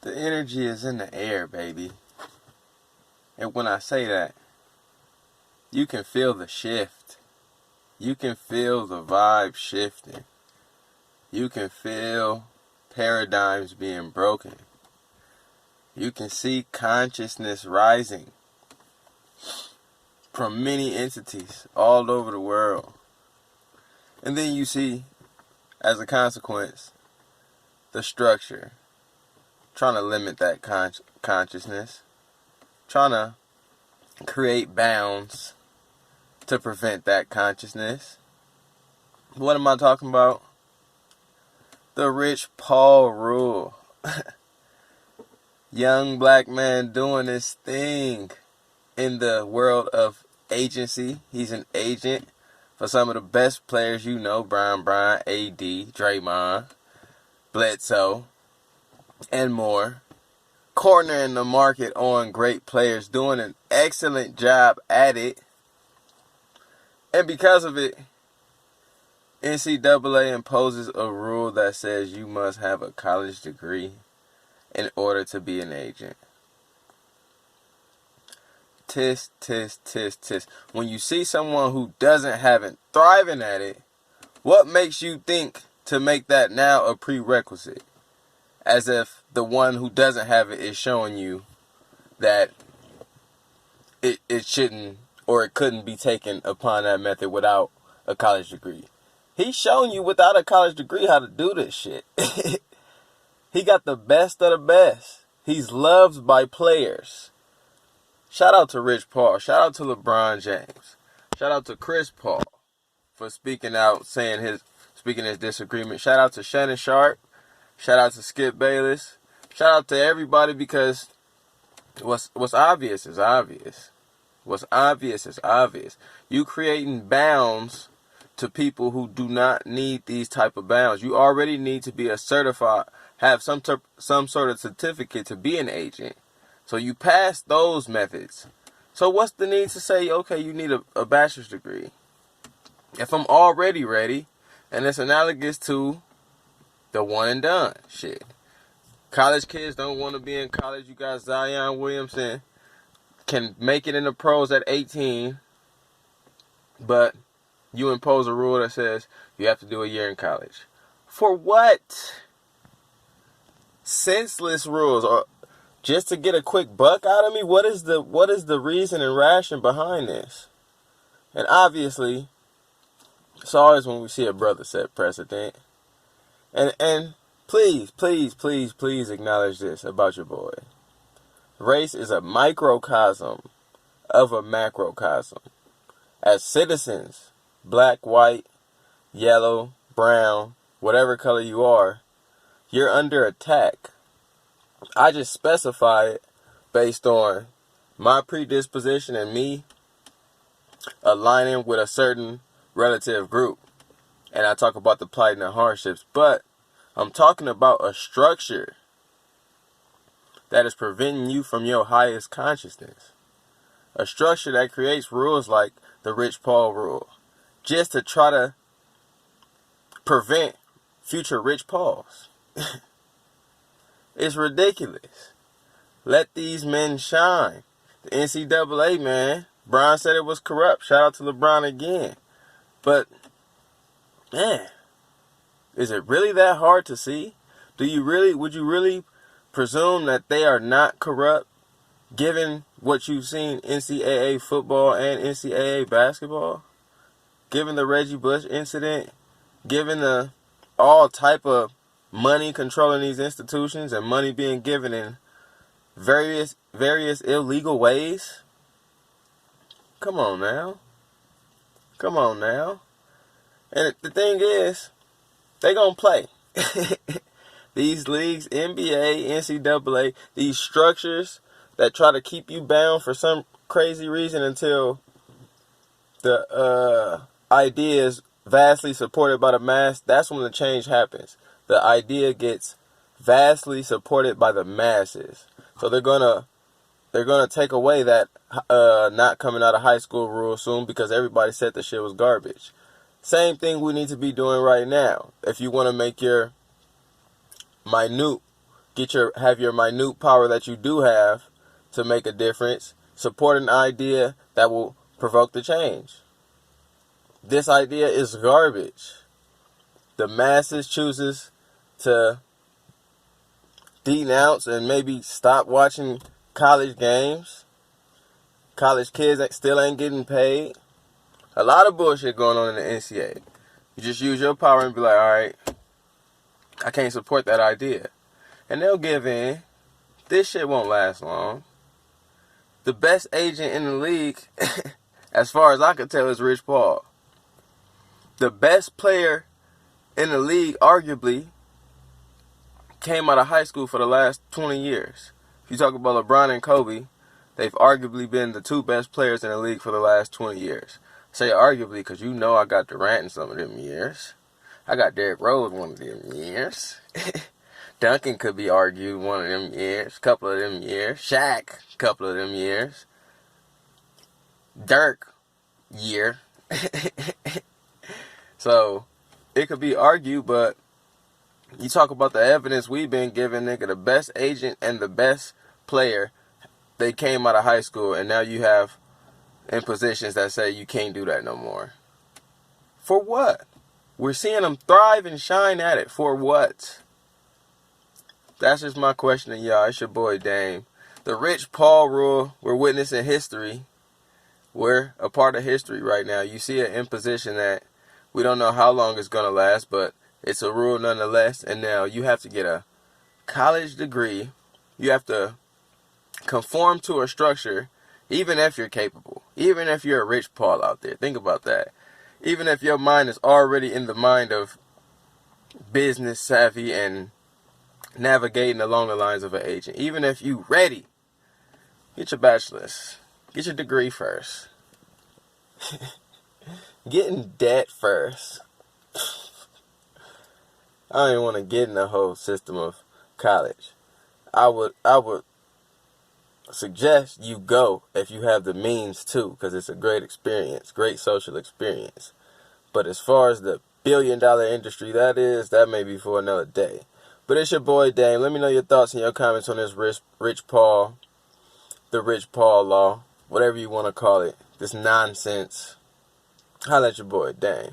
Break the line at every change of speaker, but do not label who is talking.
The energy is in the air, baby. And when I say that, you can feel the shift. You can feel the vibe shifting. You can feel paradigms being broken. You can see consciousness rising from many entities all over the world. And then you see, as a consequence, the structure trying to limit that consciousness, trying to create bounds to prevent that consciousness. What am I talking about? The Rich Paul rule. Young black man doing his thing in the world of agency. He's an agent for some of the best players you know. Bron, AD, Draymond, Bledsoe, and more. Cornering the market on great players, doing an excellent job at it. And because of it, NCAA imposes a rule that says you must have a college degree in order to be an agent. Tisk, tisk, tisk, tisk. When you see someone who doesn't have it, thriving at it, what makes you think to make that now a prerequisite? As if the one who doesn't have it is showing you that it shouldn't or it couldn't be taken upon that method without a college degree. He's showing you without a college degree how to do this shit. He got the best of the best. He's loved by players. Shout out to Rich Paul. Shout out to LeBron James. Shout out to Chris Paul for speaking out, speaking his disagreement. Shout out to Shannon Sharp. Shout out to Skip Bayless. Shout out to everybody, because what's obvious is obvious. What's obvious is obvious. You creating bounds to people who do not need these type of bounds. You already need to be have some sort of certificate to be an agent. So you pass those methods. So what's the need to say, okay, you need a bachelor's degree? If I'm already ready, and it's analogous to the one and done shit. College kids don't want to be in college. You got Zion Williamson, can make it in the pros at 18, but you impose a rule that says you have to do a year in college. For what? Senseless rules, or just to get a quick buck out of me? What is the reason and ration behind this? And obviously, it's always when we see a brother set precedent. And please, please, please, please acknowledge this about your boy. Race is a microcosm of a macrocosm. As citizens, black, white, yellow, brown, whatever color you are, you're under attack. I just specify it based on my predisposition and me aligning with a certain relative group. And I talk about the plight and the hardships. But I'm talking about a structure that is preventing you from your highest consciousness. A structure that creates rules like the Rich Paul rule, just to try to prevent future Rich Pauls. It's ridiculous. Let these men shine. The NCAA, man, Bron said it was corrupt. Shout out to LeBron again. But, man, is it really that hard to see? Would you really presume that they are not corrupt, given what you've seen NCAA football and NCAA basketball? Given the Reggie Bush incident, given the all type of money controlling these institutions and money being given in various illegal ways? Come on now. Come on now. And the thing is, they gonna play. These leagues, NBA, NCAA, these structures that try to keep you bound for some crazy reason until the idea is vastly supported by the mass, that's when the change happens. The idea gets vastly supported by the masses. So they're gonna take away that not coming out of high school rule soon, because everybody said the shit was garbage. Same thing we need to be doing right now. If you want to make your minute have your minute power that you do have to make a difference. Support an idea that will provoke the change. This idea is garbage. The masses chooses to denounce and maybe stop watching college games. College kids still ain't getting paid. A lot of bullshit going on in the NCAA. You just use your power and be like, all right, I can't support that idea. And they'll give in. This shit won't last long. The best agent in the league, as far as I can tell, is Rich Paul. The best player in the league, arguably, came out of high school for the last 20 years. If you talk about LeBron and Kobe, they've arguably been the two best players in the league for the last 20 years. I say arguably because you know I got Durant in some of them years. I got Derrick Rose one of them years. Duncan could be argued one of them years, couple of them years. Shaq, couple of them years. Dirk, year. So, it could be argued, but you talk about the evidence we've been given, nigga, the best agent and the best player, they came out of high school, and now you have in positions that say you can't do that no more. For what? We're seeing them thrive and shine at it. For what? That's just my question to y'all. It's your boy Dame. The Rich Paul rule, we're witnessing history. We're a part of history right now. You see an imposition that we don't know how long it's going to last, but it's a rule nonetheless. And now you have to get a college degree. You have to conform to a structure, even if you're capable. Even if you're a Rich Paul out there. Think about that. Even if your mind is already in the mind of business savvy and navigating along the lines of an agent. Even if you ready, get your bachelor's. Get your degree first. Get in debt first. I don't even want to get in the whole system of college. I would suggest you go if you have the means to, because it's a great experience, great social experience. But as far as the billion-dollar industry that may be for another day. But it's your boy Dame. Let me know your thoughts and your comments on this Rich Paul, the Rich Paul law, whatever you want to call it, this nonsense. Holla at your boy Dame.